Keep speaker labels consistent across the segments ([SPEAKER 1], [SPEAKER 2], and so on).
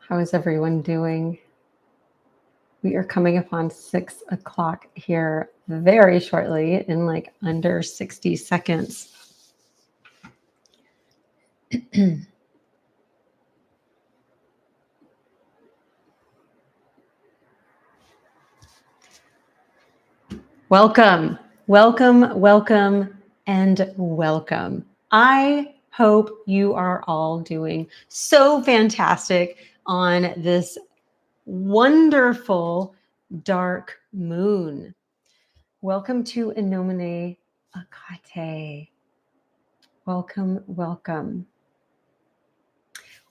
[SPEAKER 1] How is everyone doing? We are coming upon 6 o'clock here very shortly in like under 60 seconds. Welcome, welcome, welcome, and welcome. I hope you are all doing so fantastic on this wonderful dark moon. Welcome to Nomine Hekate. Welcome, welcome.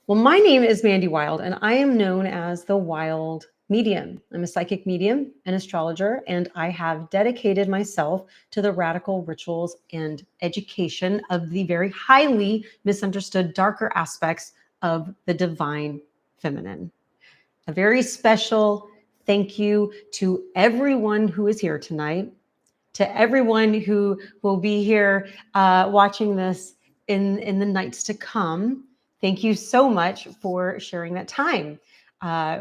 [SPEAKER 1] Well, my name is Mandy Wild, and I am known as the Wild Medium. I'm a psychic medium, an astrologer, and I have dedicated myself to the radical rituals and education of the very highly misunderstood darker aspects of the divine feminine. A very special thank you to everyone who is here tonight, to everyone who will be here watching this in the nights to come. Thank you so much for sharing that time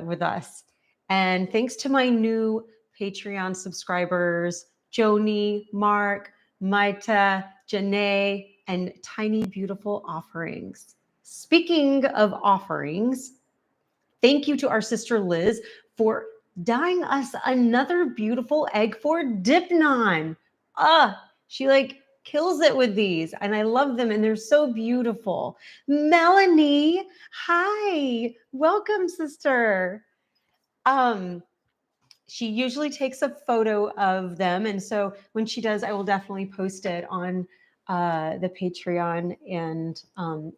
[SPEAKER 1] with us. And thanks to my new Patreon subscribers, Joni, Mark, Maita, Janae, and Tiny Beautiful Offerings. Speaking of offerings, thank you to our sister Liz for dyeing us another beautiful egg for Deipnon. She like kills it with these, and I love them, and they're so beautiful. Melanie, hi, welcome, sister. She usually takes a photo of them, and so when she does, I will definitely post it on the Patreon and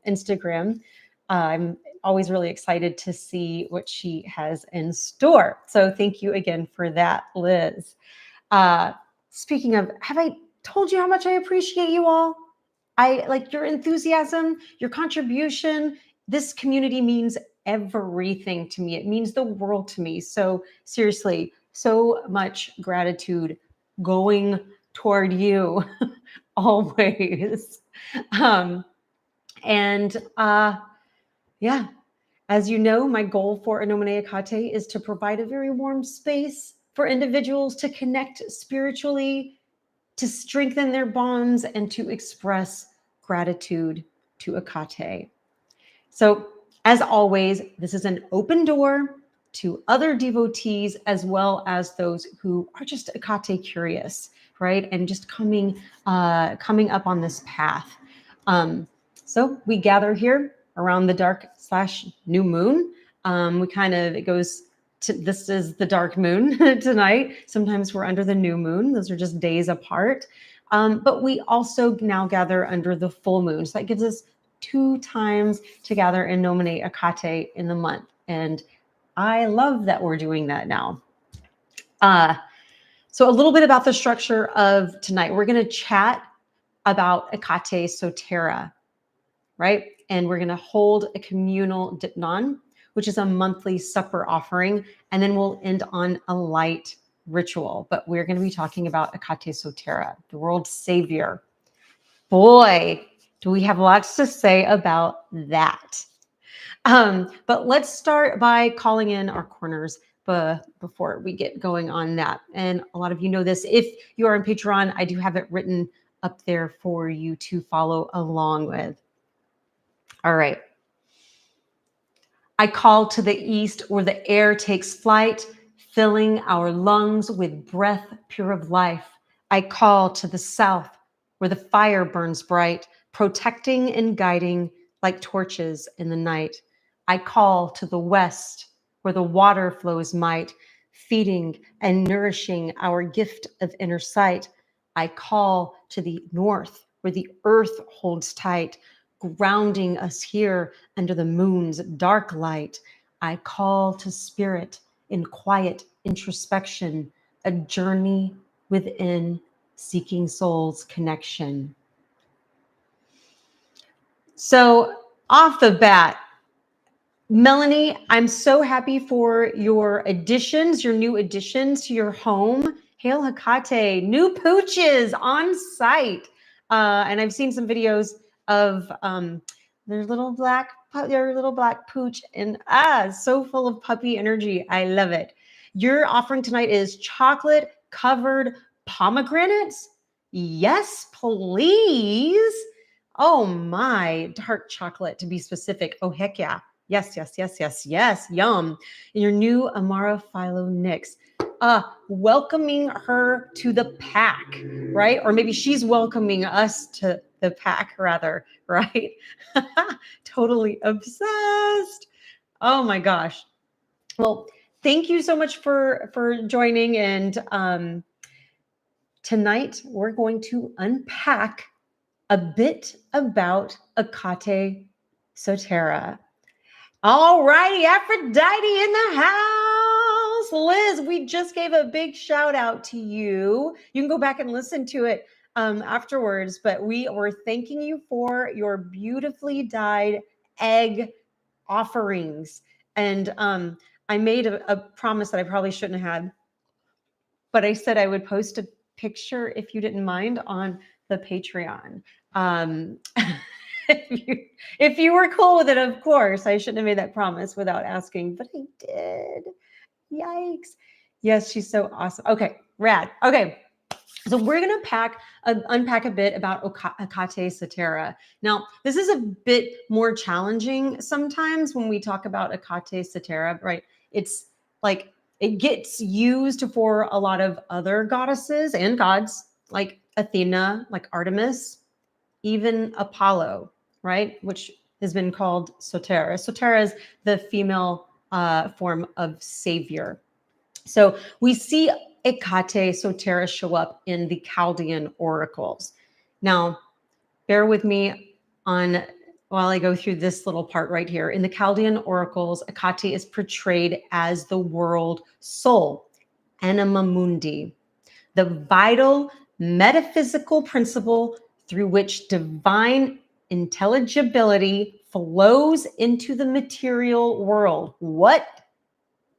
[SPEAKER 1] Instagram. I'm always really excited to see what she has in store. So thank you again for that, Liz. Speaking of, have I told you how much I appreciate you all? I like your enthusiasm, your contribution. This community means everything to me. It means the world to me. So seriously, so much gratitude going toward you always. Yeah, as you know, my goal for Nomine Hekate is to provide a very warm space for individuals to connect spiritually, to strengthen their bonds, and to express gratitude to Hekate. So, as always, this is an open door to other devotees as well as those who are just Hekate curious, right? And just coming up on this path. So we gather here around the dark/new moon. It goes to, this is the dark moon tonight. Sometimes we're under the new moon. Those are just days apart. But we also now gather under the full moon. So that gives us 2 times to gather in Nomine Hekate in the month. And I love that we're doing that now. So a little bit about the structure of tonight. We're going to chat about Hekate Sotera, right? And we're going to hold a communal Deipnon, which is a monthly supper offering. And then we'll end on a light ritual. But we're going to be talking about Hekate Sotera, the world's savior. Boy, do we have lots to say about that. But let's start by calling in our corners before we get going on that. And a lot of you know this. If you are on Patreon, I do have it written up there for you to follow along with. All right. I call to the east where the air takes flight, filling our lungs with breath pure of life. I call to the south where the fire burns bright, protecting and guiding like torches in the night. I call to the west where the water flows might, feeding and nourishing our gift of inner sight. I call to the north where the earth holds tight, grounding us here under the moon's dark light. I call to spirit in quiet introspection, a journey within, seeking soul's connection. So off the bat, Melanie, I'm so happy for your additions, your new additions to your home. Hail Hekate, new pooches on site. And I've seen some videos of their little black your little black pooch, and so full of puppy energy. I love it. Your offering tonight is chocolate covered pomegranates. Yes, please. Oh my, dark chocolate to be specific. Oh heck yeah. Yes, yes, yes, yes, yes. Yum. And your new Amara Philo Nix. Welcoming her to the pack, right? Or maybe she's welcoming us to the pack rather, right? Totally obsessed. Oh my gosh. Well, thank you so much for joining. And tonight we're going to unpack a bit about Hekate Sotera. All righty, Aphrodite in the house. Liz, we just gave a big shout out to you. You can go back and listen to it afterwards, but we were thanking you for your beautifully dyed egg offerings. And I made a promise that I probably shouldn't have had, but I said I would post a picture, if you didn't mind, on the Patreon. If you were cool with it, of course. I shouldn't have made that promise without asking, but I did. Yikes. Yes, she's so awesome. Okay, rad. Okay, so we're going to unpack a bit about Hekate Sotera. Now, this is a bit more challenging sometimes when we talk about Hekate Sotera, right? It's like it gets used for a lot of other goddesses and gods, like Athena, like Artemis, even Apollo, right? Which has been called Sotera. Sotera is the female form of savior. So we see Hekate Sotera show up in the Chaldean oracles. Now, bear with me while I go through this little part right here. In the Chaldean oracles, Hekate is portrayed as the world soul, anima mundi, the vital metaphysical principle through which divine intelligibility flows into the material world. What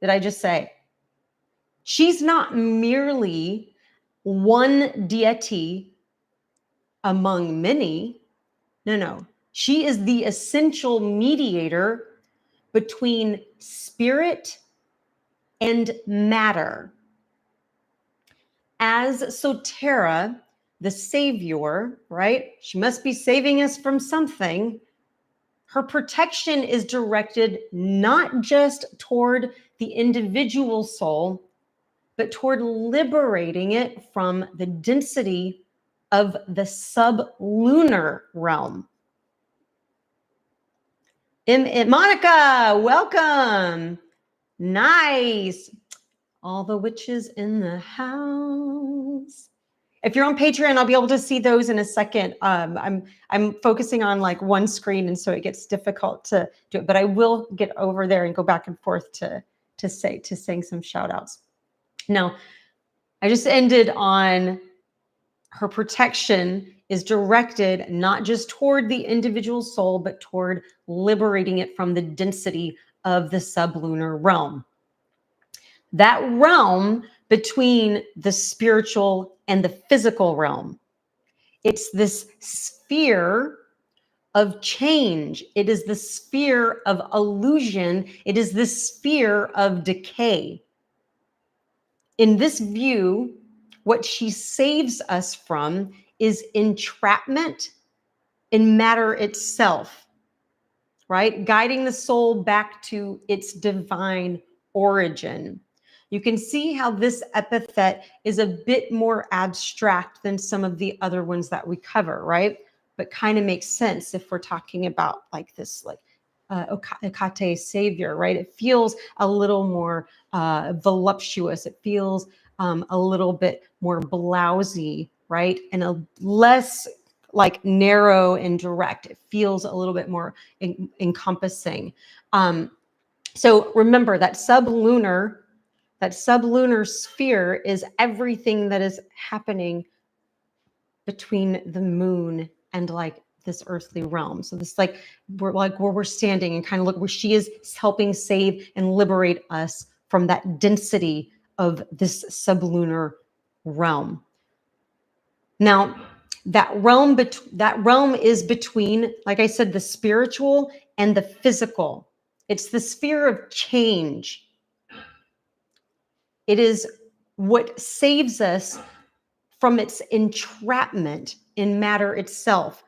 [SPEAKER 1] did I just say? She's not merely one deity among many. No. She is the essential mediator between spirit and matter. As Sotera, the savior, right? She must be saving us from something. Her protection is directed not just toward the individual soul, but toward liberating it from the density of the sublunar realm. Monica, welcome. Nice. All the witches in the house. If you're on Patreon, I'll be able to see those in a second. I'm focusing on like one screen, and so it gets difficult to do it. But I will get over there and go back and forth to saying some shout outs. Now, I just ended on her protection is directed not just toward the individual soul, but toward liberating it from the density of the sublunar realm. That realm between the spiritual and the physical realm. It's this sphere of change. It is the sphere of illusion. It is the sphere of decay. In this view, what she saves us from is entrapment in matter itself, right? Guiding the soul back to its divine origin. You can see how this epithet is a bit more abstract than some of the other ones that we cover, right? But kind of makes sense if we're talking about like this, like Hekate savior, right? It feels a little more voluptuous. It feels a little bit more blousy, right? And a less like narrow and direct. It feels a little bit more encompassing. So remember that sublunar sphere is everything that is happening between the moon and like this earthly realm. So this like we're like where we're standing and kind of look where she is helping save and liberate us from that density of this sublunar realm. Now, That realm is between, like I said, the spiritual and the physical. It's the sphere of change. It is what saves us from its entrapment in matter itself,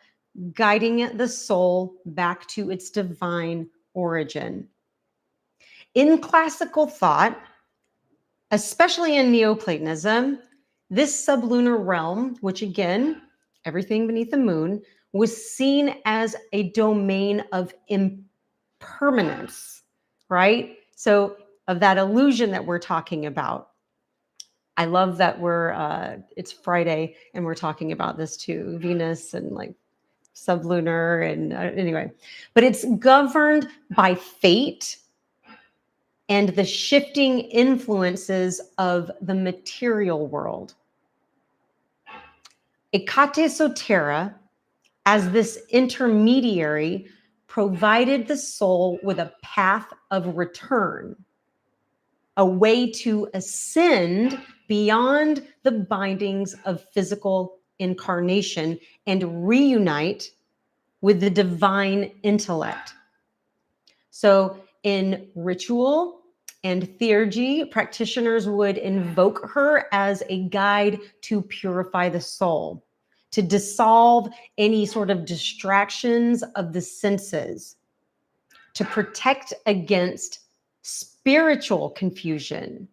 [SPEAKER 1] guiding the soul back to its divine origin. In classical thought, especially in Neoplatonism, this sublunar realm, which again, everything beneath the moon, was seen as a domain of impermanence, right? So, of that illusion that we're talking about. I love that it's Friday and we're talking about this too, Venus and like sublunar and anyway, but it's governed by fate and the shifting influences of the material world. Hekate Sotera, as this intermediary, provided the soul with a path of return, a way to ascend beyond the bindings of physical incarnation and reunite with the divine intellect. So in ritual and theurgy, practitioners would invoke her as a guide to purify the soul, to dissolve any sort of distractions of the senses, to protect against spiritual confusion.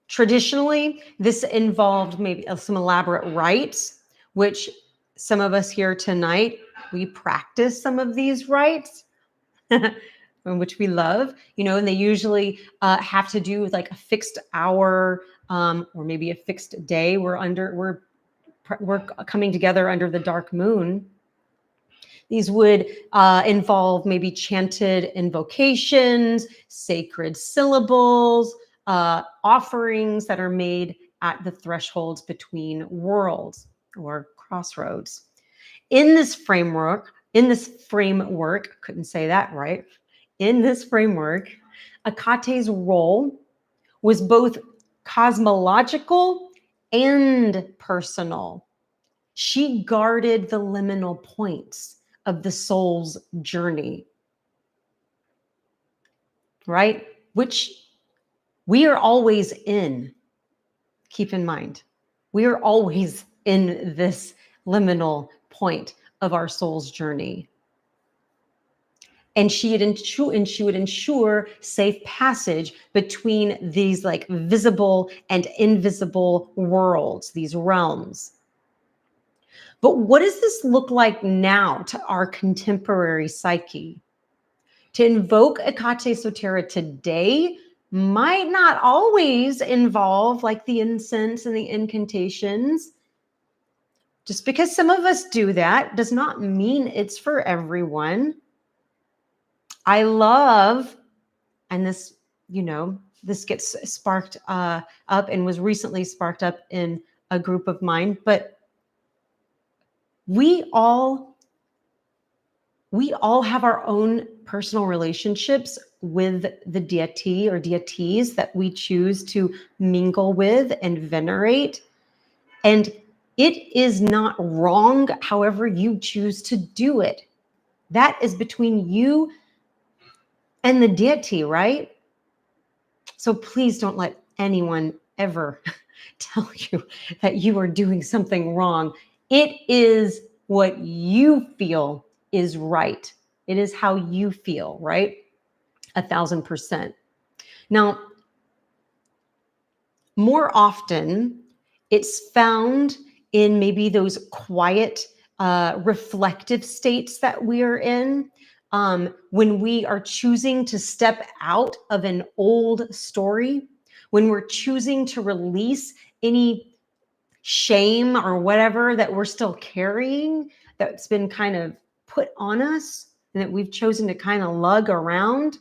[SPEAKER 1] Traditionally, this involved maybe some elaborate rites, which some of us here tonight, we practice some of these rites, which we love, and they usually have to do with like a fixed hour or maybe a fixed day. We're coming together under the dark moon. These would involve maybe chanted invocations, sacred syllables, offerings that are made at the thresholds between worlds or crossroads. In this framework, couldn't say that right. In this framework, Hekate's role was both cosmological and personal. She guarded the liminal points of the soul's journey, right? Which we are always in. Keep in mind, we are always in this liminal point of our soul's journey. And she would ensure safe passage between these like visible and invisible worlds, these realms. But what does this look like now to our contemporary psyche? To invoke Hekate Sotera today might not always involve like the incense and the incantations. Just because some of us do that does not mean it's for everyone. I love, and this, this gets sparked up and was recently sparked up in a group of mine, but we all have our own personal relationships with the deity or deities that we choose to mingle with and venerate. And it is not wrong however you choose to do it. That is between you and the deity, right? So please don't let anyone ever tell you that you are doing something wrong. It is what you feel is right. It is how you feel, right? 1,000%. Now, more often, it's found in maybe those quiet, reflective states that we are in, when we are choosing to step out of an old story, when we're choosing to release any shame or whatever that we're still carrying, that's been kind of put on us and that we've chosen to kind of lug around.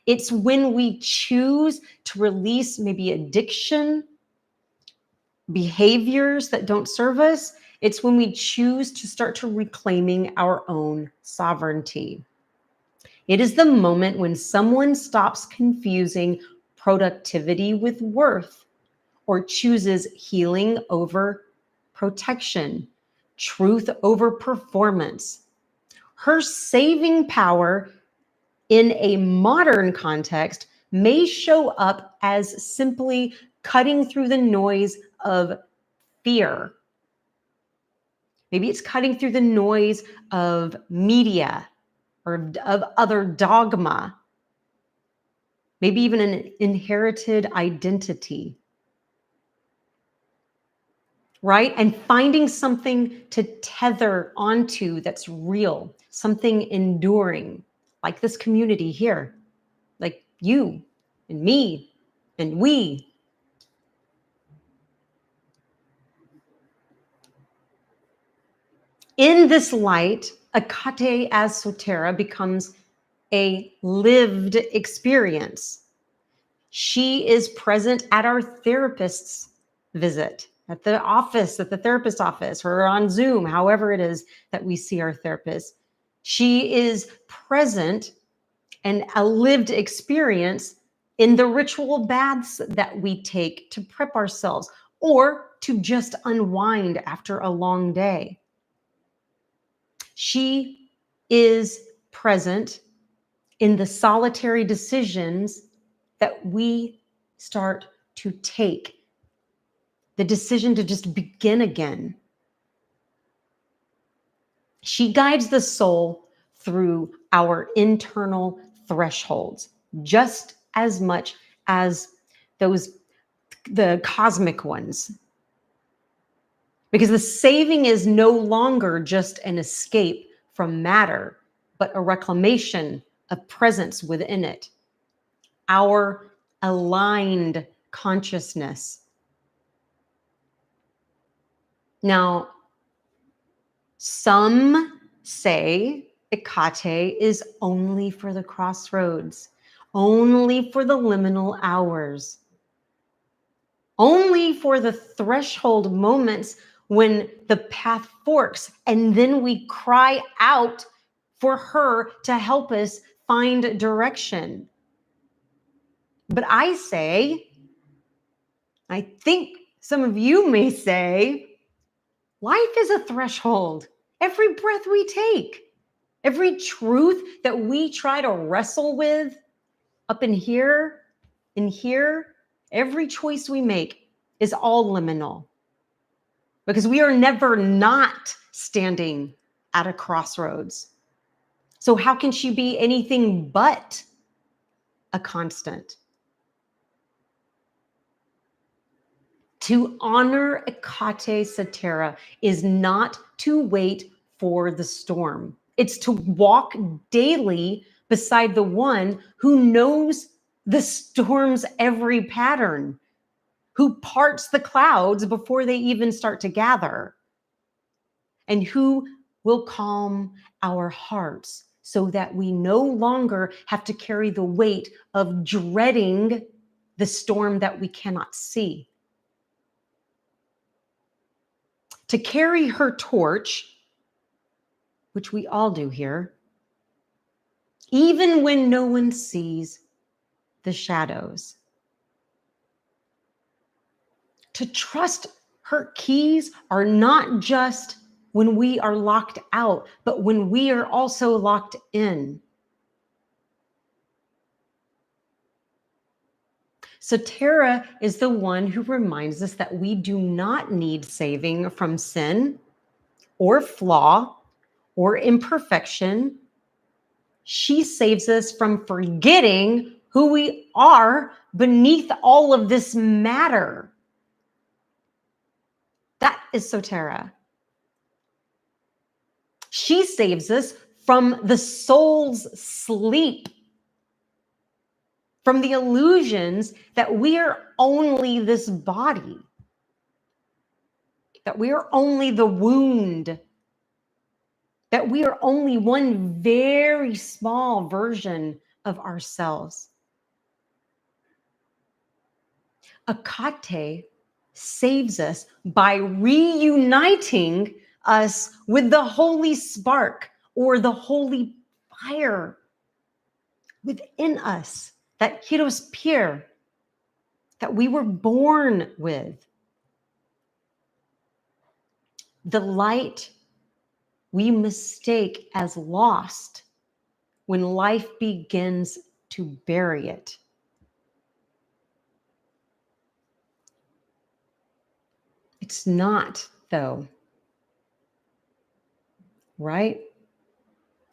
[SPEAKER 1] It's when we choose to release maybe addiction, behaviors that don't serve us. It's when we choose to start to reclaiming our own sovereignty. It is the moment when someone stops confusing productivity with worth or chooses healing over protection, truth over performance. Her saving power in a modern context may show up as simply cutting through the noise of fear. Maybe it's cutting through the noise of media or of other dogma. Maybe even an inherited identity. Right? And finding something to tether onto that's real, something enduring, like this community here, like you and me and we. In this light, Hekate as Sotera becomes a lived experience. She is present at our therapist's visit, at the office, at the therapist office, or on Zoom, however it is that we see our therapist. She is present and a lived experience in the ritual baths that we take to prep ourselves or to just unwind after a long day. She is present in the solitary decisions that we start to take. The decision to just begin again. She guides the soul through our internal thresholds, just as much as the cosmic ones. Because the saving is no longer just an escape from matter, but a reclamation of presence within it. Our aligned consciousness. Now, some say Hekate is only for the crossroads, only for the liminal hours, only for the threshold moments when the path forks, and then we cry out for her to help us find direction. But I think some of you may say, life is a threshold. Every breath we take, every truth that we try to wrestle with up in here, every choice we make is all liminal. Because we are never not standing at a crossroads. So how can she be anything but a constant? To honor Hekate Sotera is not to wait for the storm. It's to walk daily beside the one who knows the storm's every pattern, who parts the clouds before they even start to gather, and who will calm our hearts so that we no longer have to carry the weight of dreading the storm that we cannot see. To carry her torch, which we all do here, even when no one sees the shadows. To trust her keys are not just when we are locked out, but when we are also locked in. Sotera is the one who reminds us that we do not need saving from sin or flaw or imperfection. She saves us from forgetting who we are beneath all of this matter. That is Sotera. She saves us from the soul's sleep, from the illusions that we are only this body, that we are only the wound, that we are only one very small version of ourselves. Hekate saves us by reuniting us with the holy spark or the holy fire within us, that Kiros Pir, that we were born with. the light we mistake as lost when life begins to bury it. It's not, though, right?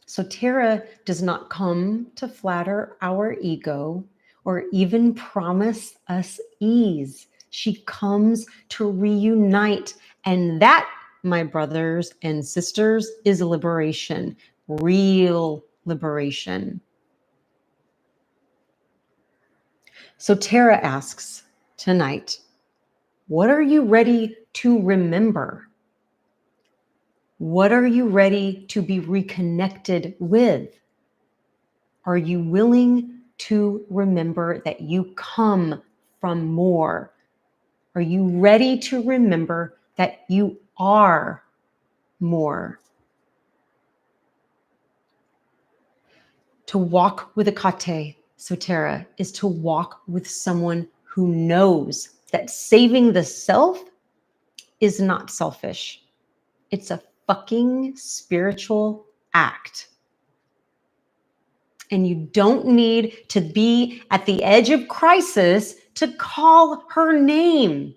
[SPEAKER 1] So Tara does not come to flatter our ego or even promise us ease. She comes to reunite. And that, my brothers and sisters, is liberation, real liberation. So Tara asks tonight, what are you ready to remember? What are you ready to be reconnected with? Are you willing to remember that you come from more? Are you ready to remember that you are more? To walk with Hekate, Sotera, is to walk with someone who knows that saving the self is not selfish. It's a fucking spiritual act. And you don't need to be at the edge of crisis to call her name.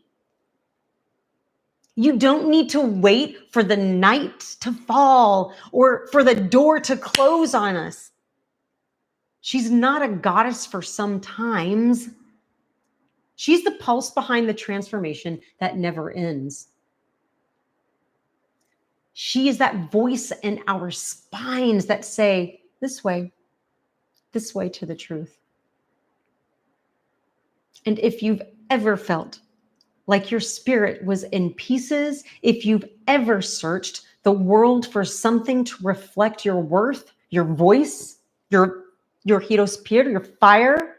[SPEAKER 1] You don't need to wait for the night to fall or for the door to close on us. She's not a goddess for some times. She's the pulse behind the transformation that never ends. She is that voice in our spines that say, this way to the truth. And if you've ever felt like your spirit was in pieces, if you've ever searched the world for something to reflect your worth, your voice, your Hirospir, your fire,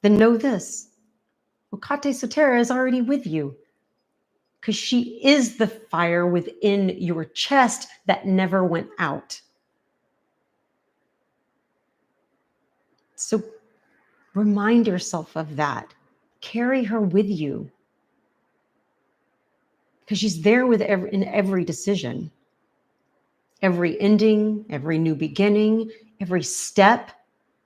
[SPEAKER 1] then know this. Hekate Sotera is already with you because she is the fire within your chest that never went out. So remind yourself of that. Carry her with you because she's there with in every decision, every ending, every new beginning, every step,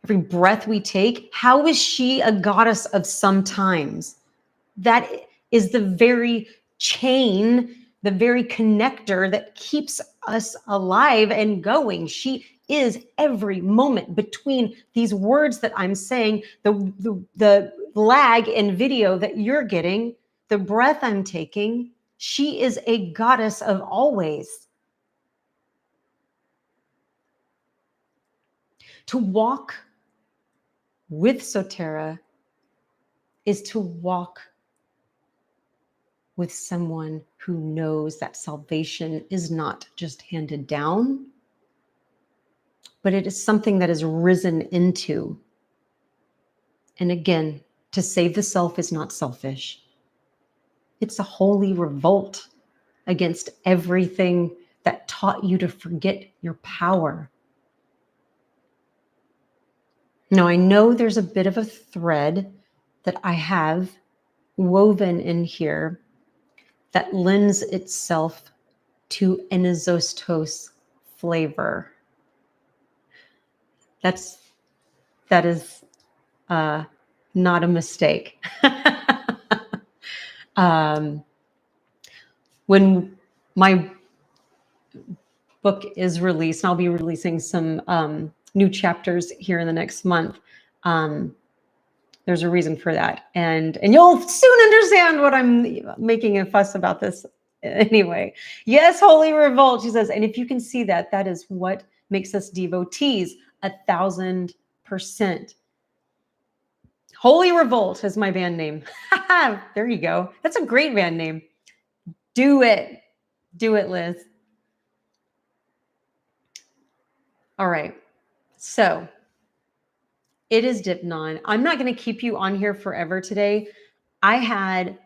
[SPEAKER 1] every breath we take. How is she a goddess of sometimes? That is the very chain, the very connector that keeps us alive and going. She is every moment between these words that I'm saying, the lag in video that you're getting, the breath I'm taking. She is a goddess of always. To walk with Sotera is to walk with someone who knows that salvation is not just handed down, but it is something that is risen into. And again, to save the self is not selfish. It's a holy revolt against everything that taught you to forget your power. Now, I know there's a bit of a thread that I have woven in here that lends itself to an Azostos flavor. That is not a mistake. When my book is released, and I'll be releasing some new chapters here in the next month. There's a reason for that. And you'll soon understand what I'm making a fuss about this anyway. Yes, holy revolt, she says. And if you can see that, that is what makes us devotees, 1000%. Holy Revolt is my band name. There you go. That's a great band name. Do it. Do it, Liz. All right. So it is Deipnon. I'm not going to keep you on here forever today. I had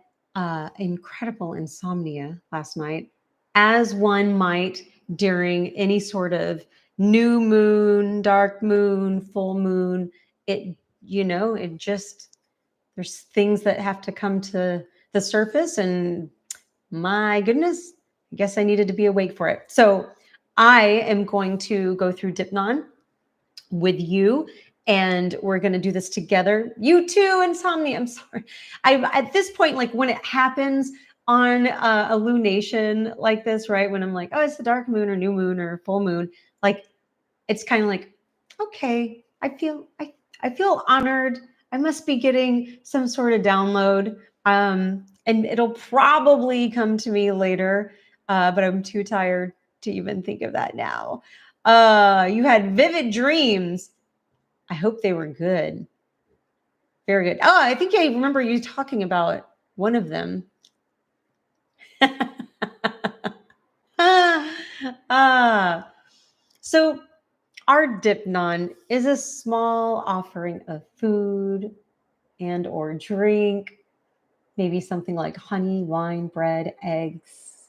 [SPEAKER 1] incredible insomnia last night, as one might during any sort of new moon, dark moon, full moon. It just, there's things that have to come to the surface, and my goodness, I guess I needed to be awake for it. So I am going to go through Deipnon with you, and we're going to do this together. You too, Insomnia. I'm sorry. At this point, like when it happens on a lunation like this, right? When I'm like, oh, it's the dark moon or new moon or full moon, like it's kind of like, okay, I feel honored. I must be getting some sort of download. And it'll probably come to me later, but I'm too tired to even think of that now. You had vivid dreams. I hope they were good. Very good. Oh, I think I remember you talking about one of them. So our Deipnon is a small offering of food and or drink, maybe something like honey, wine, bread, eggs,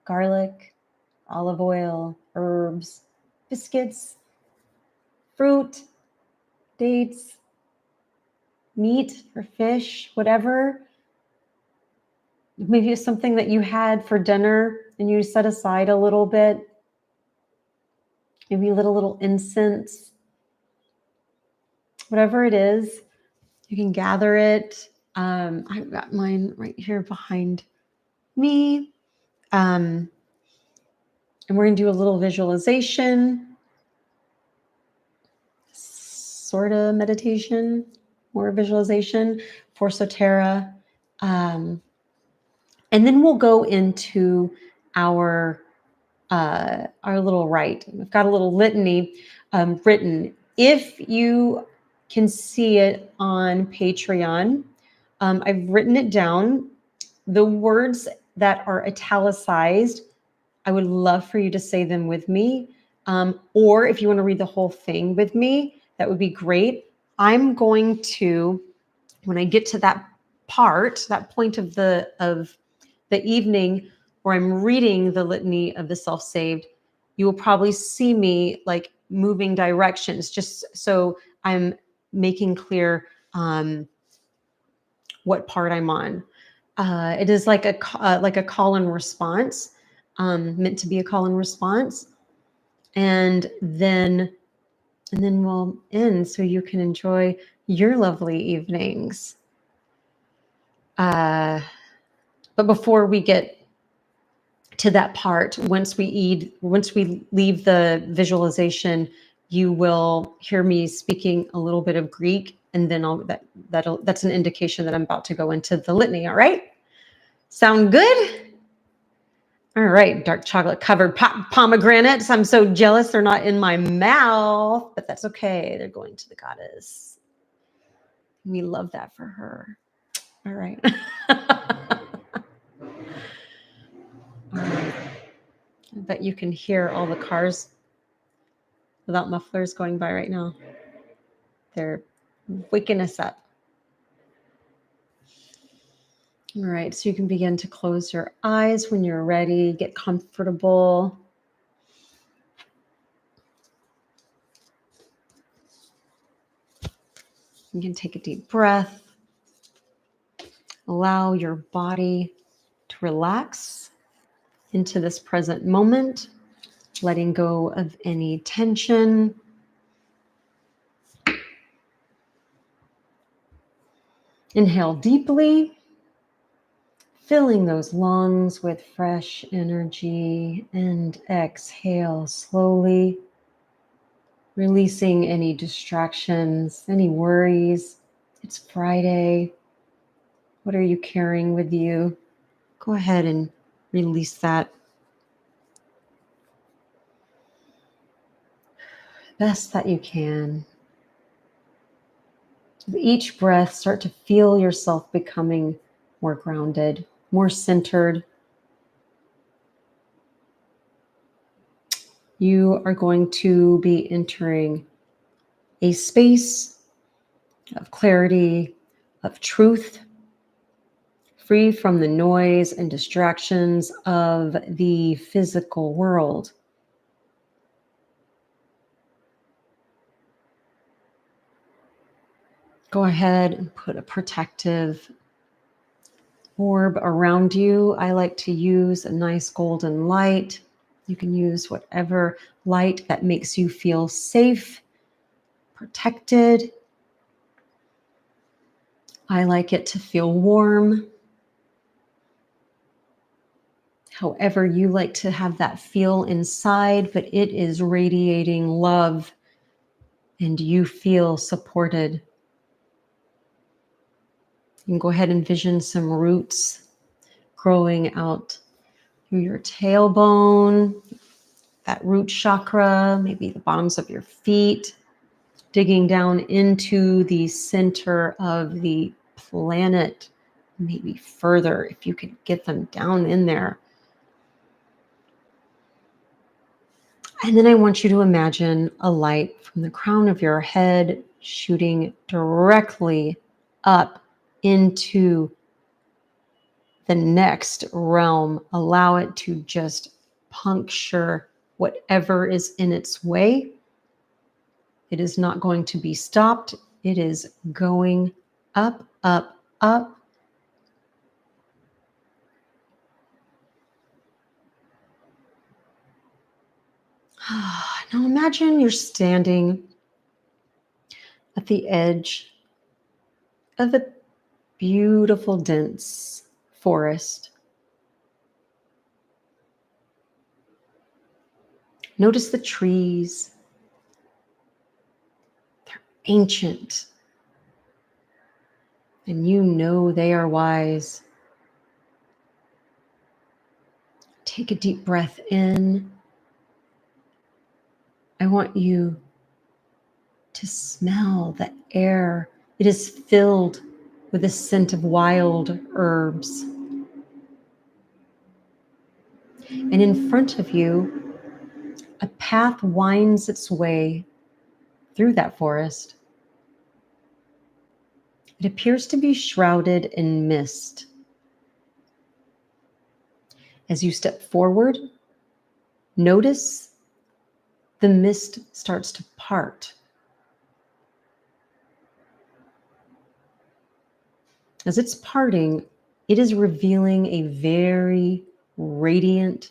[SPEAKER 1] garlic, olive oil, herbs, biscuits, fruit, dates, meat or fish, whatever. Maybe it's something that you had for dinner and you set aside a little bit. Maybe a little incense. Whatever it is, you can gather it. I've got mine right here behind me. And we're going to do a little visualization, sort of meditation, more visualization for Sotera. And then we'll go into our little rite. We've got a little litany written. If you can see it on Patreon, I've written it down. The words that are italicized, I would love for you to say them with me. Or if you want to read the whole thing with me, that would be great. I'm going to, when I get to that part, that point of the evening where I'm reading the litany of the self-saved, you will probably see me like moving directions, just so I'm making clear what part I'm on. It is like a call and response, meant to be a call and response, and then we'll end so you can enjoy your lovely evenings. But before we get to that part, once we leave the visualization, you will hear me speaking a little bit of Greek, and then that's an indication that I'm about to go into the litany. All right, sound good? All right, dark chocolate covered pomegranates. I'm so jealous they're not in my mouth, but that's okay. They're going to the goddess. We love that for her. All right. I bet you can hear all the cars without mufflers going by right now. They're waking us up. All right, so you can begin to close your eyes when you're ready. Get comfortable. You can take a deep breath. Allow your body to relax into this present moment, letting go of any tension. Inhale deeply, filling those lungs with fresh energy, and exhale slowly, releasing any distractions, any worries. It's Friday. What are you carrying with you? Go ahead and release that best that you can. With each breath, start to feel yourself becoming more grounded, more centered. You are going to be entering a space of clarity, of truth, free from the noise and distractions of the physical world. Go ahead and put a protective orb around you. I like to use a nice golden light. You can use whatever light that makes you feel safe, protected. I like it to feel warm. However you like to have that feel inside, but it is radiating love and you feel supported. You can go ahead and envision some roots growing out through your tailbone, that root chakra, maybe the bottoms of your feet, digging down into the center of the planet, maybe further if you could get them down in there. And then I want you to imagine a light from the crown of your head shooting directly up into the next realm. Allow it to just puncture whatever is in its way. It is not going to be stopped. It is going up, up, up. Now imagine you're standing at the edge of a beautiful, dense forest. Notice the trees. They're ancient. And you know they are wise. Take a deep breath in. I want you to smell the air. It is filled with the scent of wild herbs. And in front of you, a path winds its way through that forest. It appears to be shrouded in mist. As you step forward, notice the mist starts to part. As it's parting, it is revealing a very radiant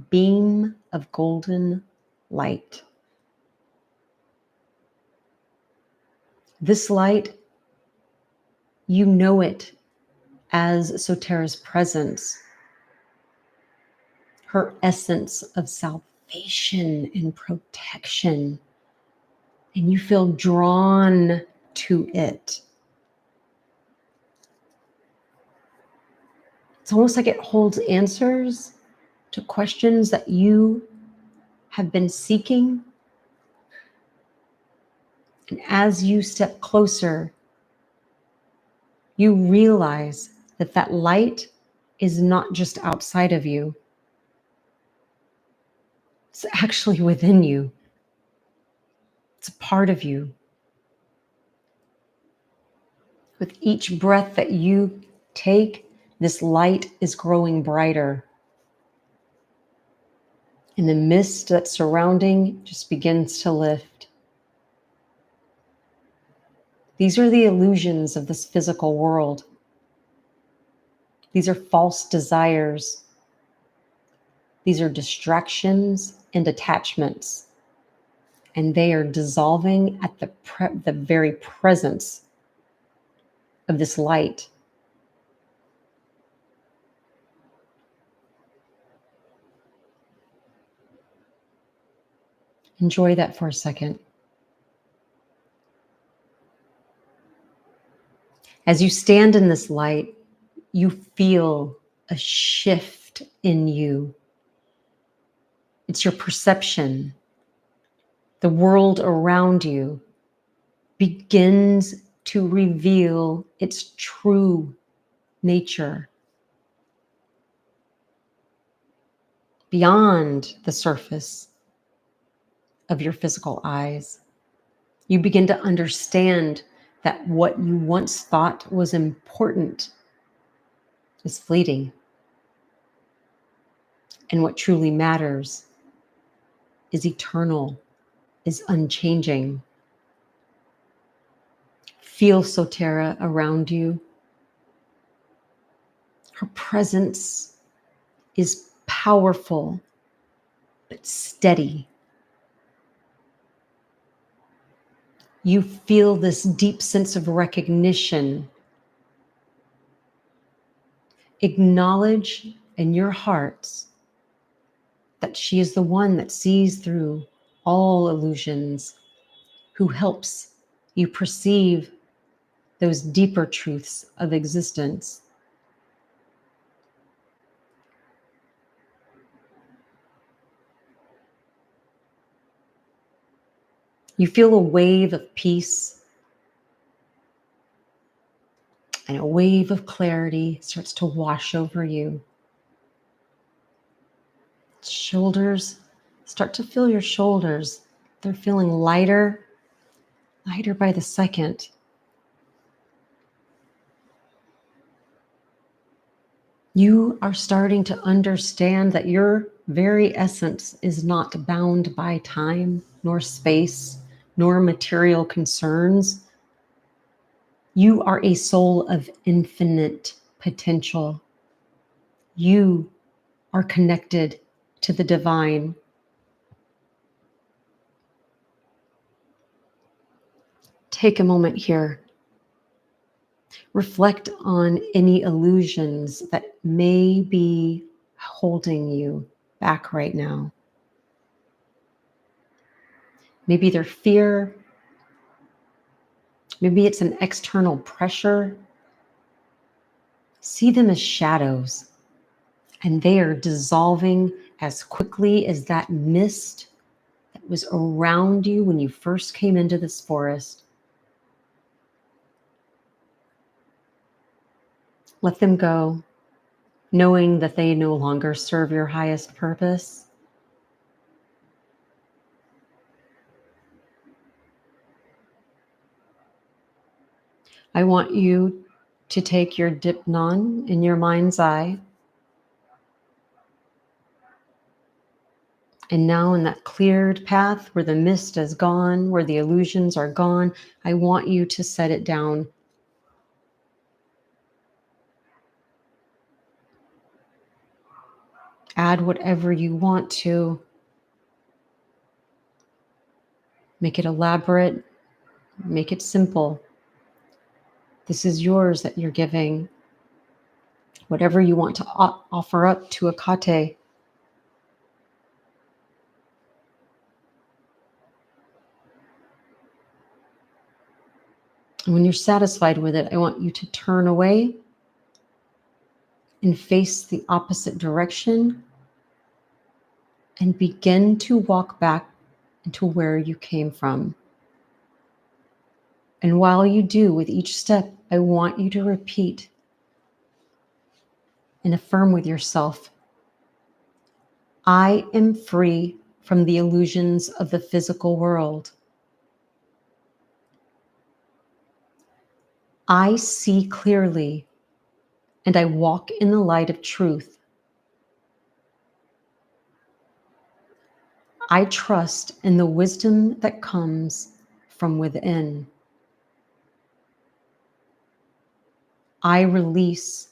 [SPEAKER 1] beam of golden light. This light, you know it as Sotera's presence, her essence of salvation and protection, and you feel drawn to it. It's almost like it holds answers to questions that you have been seeking. And as you step closer, you realize that that light is not just outside of you. It's actually within you. It's a part of you. With each breath that you take, this light is growing brighter. And the mist that's surrounding just begins to lift. These are the illusions of this physical world. These are false desires. These are distractions and attachments. And they are dissolving at the very presence of this light. Enjoy that for a second. As you stand in this light, you feel a shift in you. It's your perception. The world around you begins to reveal its true nature beyond the surface of your physical eyes. You begin to understand that what you once thought was important is fleeting. And what truly matters is eternal, is unchanging. Feel Sotera around you. Her presence is powerful, but steady. You feel this deep sense of recognition. Acknowledge in your hearts that she is the one that sees through all illusions, who helps you perceive those deeper truths of existence. You feel a wave of peace, and a wave of clarity starts to wash over you. Shoulders, start to feel your shoulders. They're feeling lighter, lighter by the second. You are starting to understand that your very essence is not bound by time, nor space, nor material concerns. You are a soul of infinite potential. You are connected to the divine. Take a moment here. Reflect on any illusions that may be holding you back right now. Maybe they're fear. Maybe it's an external pressure. See them as shadows, and they are dissolving as quickly as that mist that was around you when you first came into this forest. Let them go, knowing that they no longer serve your highest purpose. I want you to take your Deipnon in your mind's eye, and now in that cleared path where the mist is gone, where the illusions are gone, I want you to set it down. Add whatever you want to. Make it elaborate. Make it simple. This is yours that you're giving. Whatever you want to offer up to Hekate. And when you're satisfied with it, I want you to turn away and face the opposite direction and begin to walk back into where you came from. And while you do, with each step, I want you to repeat and affirm with yourself, I am free from the illusions of the physical world. I see clearly, and I walk in the light of truth. I trust in the wisdom that comes from within. I release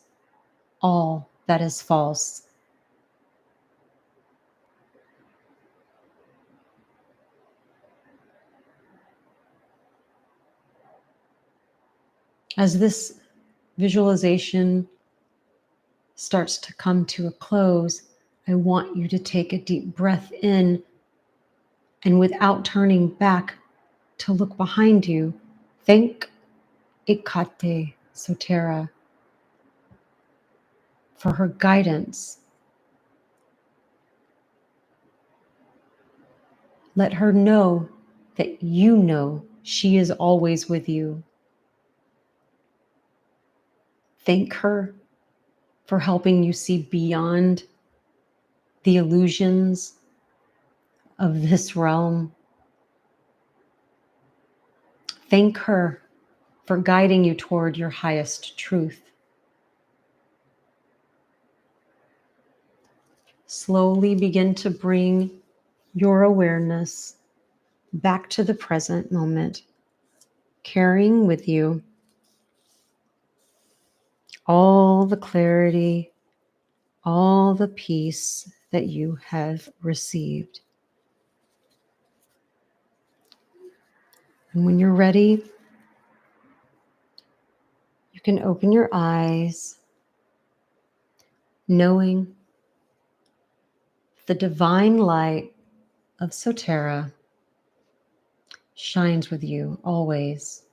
[SPEAKER 1] all that is false. As this visualization starts to come to a close, I want you to take a deep breath in, and without turning back to look behind you, thank Hekate Sotera for her guidance. Let her know that you know she is always with you. Thank her for helping you see beyond the illusions of this realm. Thank her for guiding you toward your highest truth. Slowly begin to bring your awareness back to the present moment, carrying with you all the clarity, all the peace that you have received. And when you're ready, you can open your eyes, knowing the divine light of Sotera shines with you always.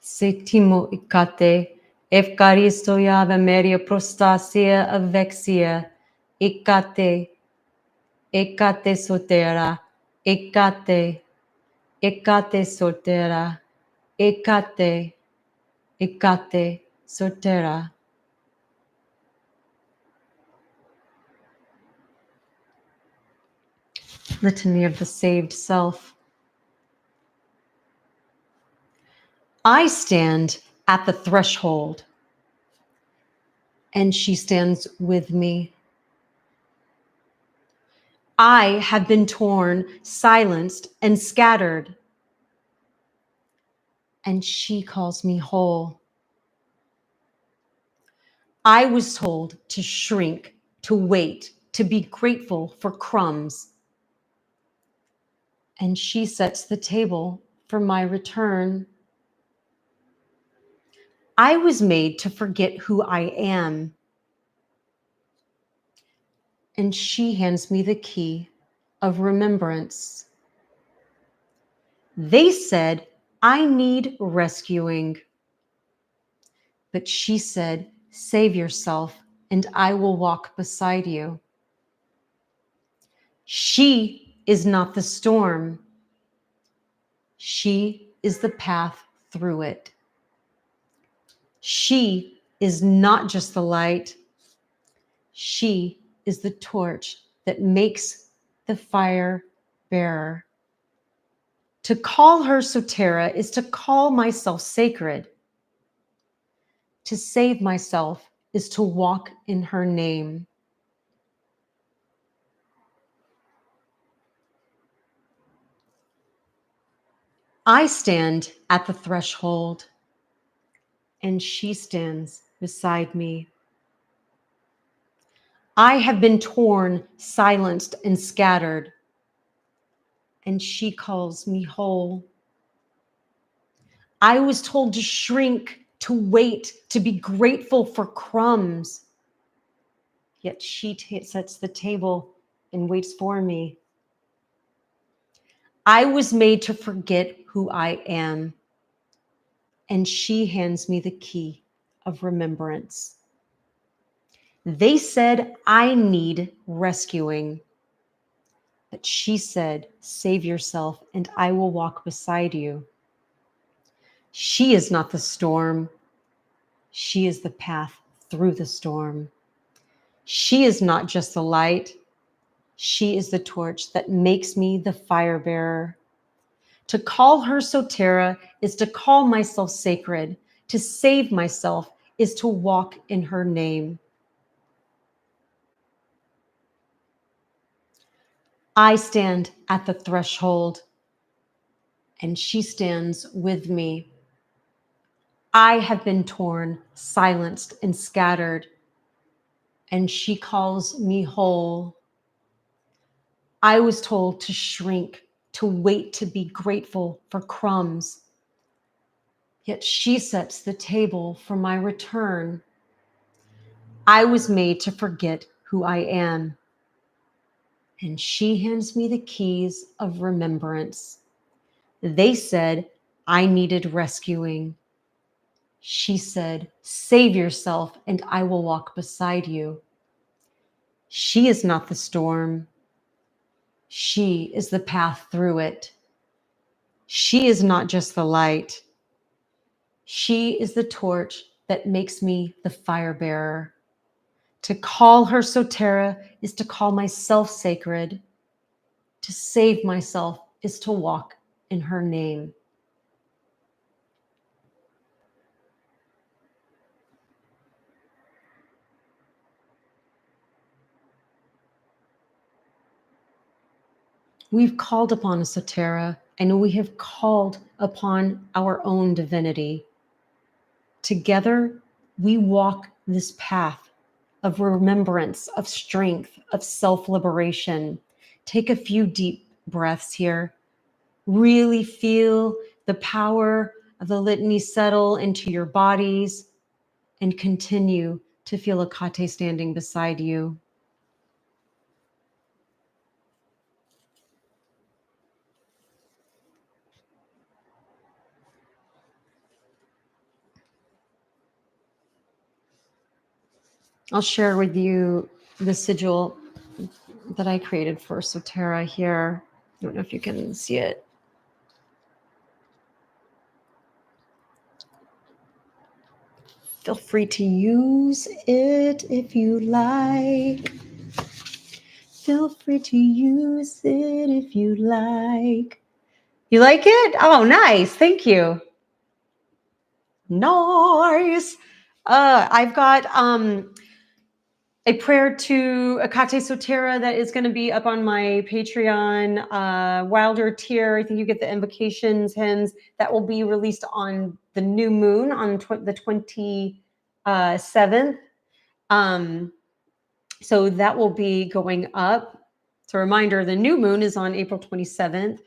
[SPEAKER 1] Setimo Hekate, Evkaristoia Vemeria Prostasia Avexia, Hekate, Hekate Sotera, Hekate, Hekate Sotera, Hekate, Hekate Sotera. Litany of the Saved Self. I stand at the threshold, and she stands with me. I have been torn, silenced, and scattered, and she calls me whole. I was told to shrink, to wait, to be grateful for crumbs, and she sets the table for my return. I was made to forget who I am, and she hands me the key of remembrance. They said, I need rescuing, but she said, save yourself, and I will walk beside you. She is not the storm. She is the path through it. She is not just the light. She is the torch that makes the fire bearer. To call her Sotera is to call myself sacred. To save myself is to walk in her name. I stand at the threshold, and she stands beside me. I have been torn, silenced, and scattered, and she calls me whole. I was told to shrink, to wait, to be grateful for crumbs. Yet she sets the table and waits for me. I was made to forget who I am, and she hands me the key of remembrance. They said I need rescuing, but she said, save yourself, and I will walk beside you. She is not the storm. She is the path through the storm. She is not just the light. She is the torch that makes me the fire bearer. To call her Sotera is to call myself sacred. To save myself is to walk in her name. I stand at the threshold, and she stands with me. I have been torn, silenced, and scattered, and she calls me whole. I was told to shrink, to wait, to be grateful for crumbs. Yet she sets the table for my return. I was made to forget who I am, and she hands me the keys of remembrance. They said I needed rescuing. She said, save yourself, and I will walk beside you. She is not the storm. She is the path through it. She is not just the light. She is the torch that makes me the fire bearer. To call her Sotera is to call myself sacred. To save myself is to walk in her name. We've called upon a Sotera and we have called upon our own divinity. Together, we walk this path of remembrance, of strength, of self-liberation. Take a few deep breaths here. Really feel the power of the litany settle into your bodies, and continue to feel Hekate standing beside you. I'll share with you the sigil that I created for Sotera here. I don't know if you can see it. Feel free to use it if you like. Feel free to use it if you like. You like it? Oh, nice. Thank you. Nice. I've got a prayer to Hekate Sotera that is going to be up on my Patreon. Wilder tier. I think you get the invocations hymns that will be released on the new moon on the 27th. So that will be going up. It's a reminder, the new moon is on April 27th.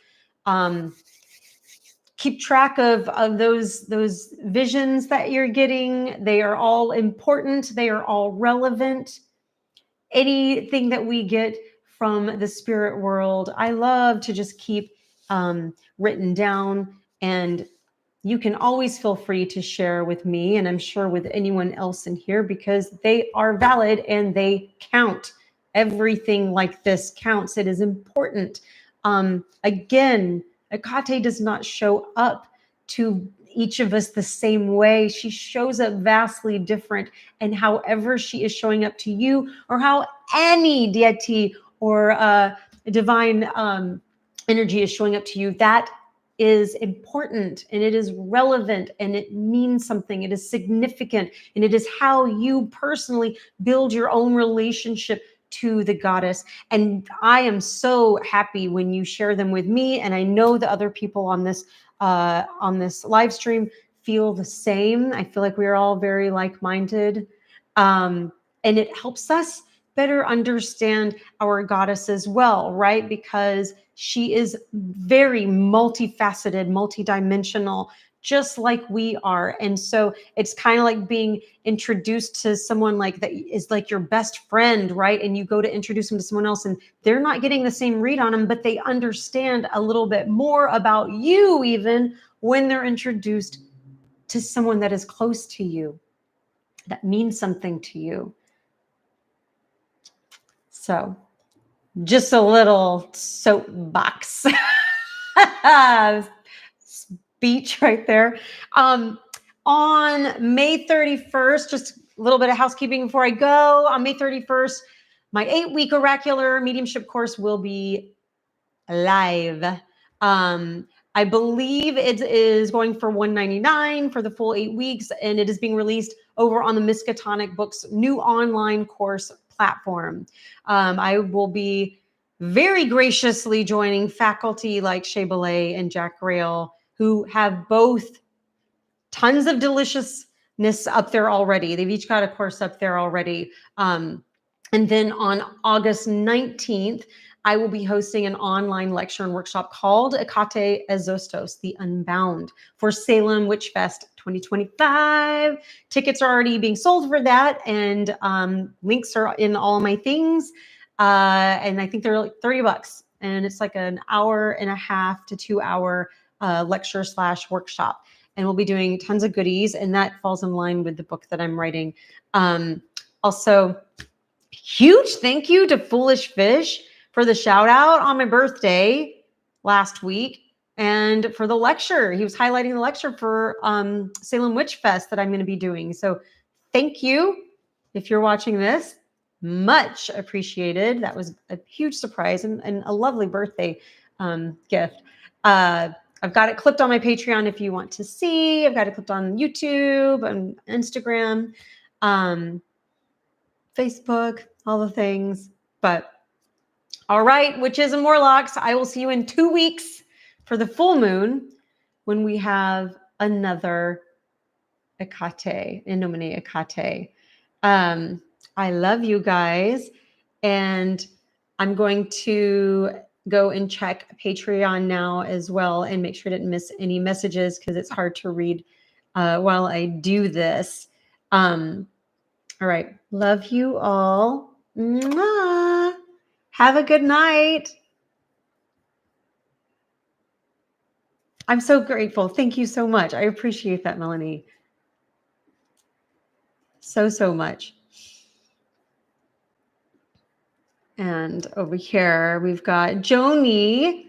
[SPEAKER 1] Keep track of those visions that you're getting. They are all important. They are all relevant. Anything that we get from the spirit world, I love to just keep written down, and you can always feel free to share with me, and I'm sure with anyone else in here, because they are valid and they count. Everything like this counts. It is important. Again, Hekate does not show up to each of us the same way. She shows up vastly different, and however she is showing up to you, or how any deity or divine energy is showing up to you, that is important, and it is relevant, and it means something. It is significant, and it is how you personally build your own relationship to the goddess. And I am so happy when you share them with me, and I know the other people on this live stream feel the same. I feel like we are all very like-minded, and it helps us better understand our goddess as well, right? Because she is very multifaceted, multidimensional, just like we are. And so it's kind of like being introduced to someone like that is like your best friend, right? And you go to introduce them to someone else, and they're not getting the same read on them, but they understand a little bit more about you even when they're introduced to someone that is close to you, that means something to you. So just a little soapbox speech right there. On May 31st, just a little bit of housekeeping before I go. On May 31st, my 8-week oracular mediumship course will be live. I believe it is going for $199 for the full 8 weeks, and it is being released over on the Miskatonic Books new online course platform. I will be very graciously joining faculty like Shea Belay and Jack Rail, who have both tons of deliciousness up there already. They've each got a course up there already. And then on August 19th, I will be hosting an online lecture and workshop called Hekate Ezostos, the Unbound, for Salem Witch Fest 2025. Tickets are already being sold for that, and links are in all my things. And I think they're like $30, and it's like an 1.5 to 2 hour lecture / workshop. And we'll be doing tons of goodies, and that falls in line with the book that I'm writing. Also, huge thank you to Foolish Fish for the shout out on my birthday last week, and for the lecture. He was highlighting the lecture for Salem Witch Fest that I'm going to be doing. So thank you. If you're watching this, much appreciated. That was a huge surprise and a lovely birthday gift. I've got it clipped on my Patreon if you want to see. I've got it clipped on YouTube and Instagram, Facebook, all the things. But all right, witches and warlocks, I will see you in 2 weeks for the full moon when we have another Hekate, Nomine Hekate. I love you guys. And I'm going to go and check Patreon now as well and make sure I didn't miss any messages because it's hard to read while I do this. All right. Love you all. Mwah. Have a good night. I'm so grateful. Thank you so much. I appreciate that, Melanie. So much. And over here, we've got Joni.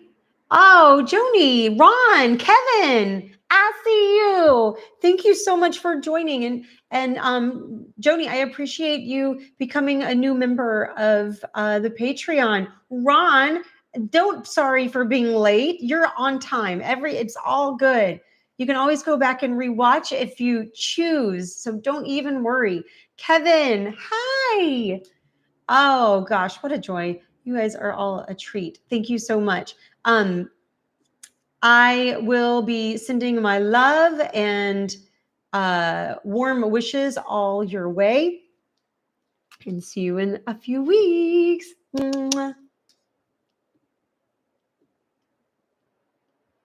[SPEAKER 1] Oh, Joni, Ron, Kevin, I see you. Thank you so much for joining. And Joni, I appreciate you becoming a new member of the Patreon. Ron, sorry for being late. You're on time. It's all good. You can always go back and rewatch if you choose. So don't even worry. Kevin, hi. Oh gosh, what a joy. You guys are all a treat. Thank you so much. I will be sending my love and warm wishes all your way, and see you in a few weeks. Mwah.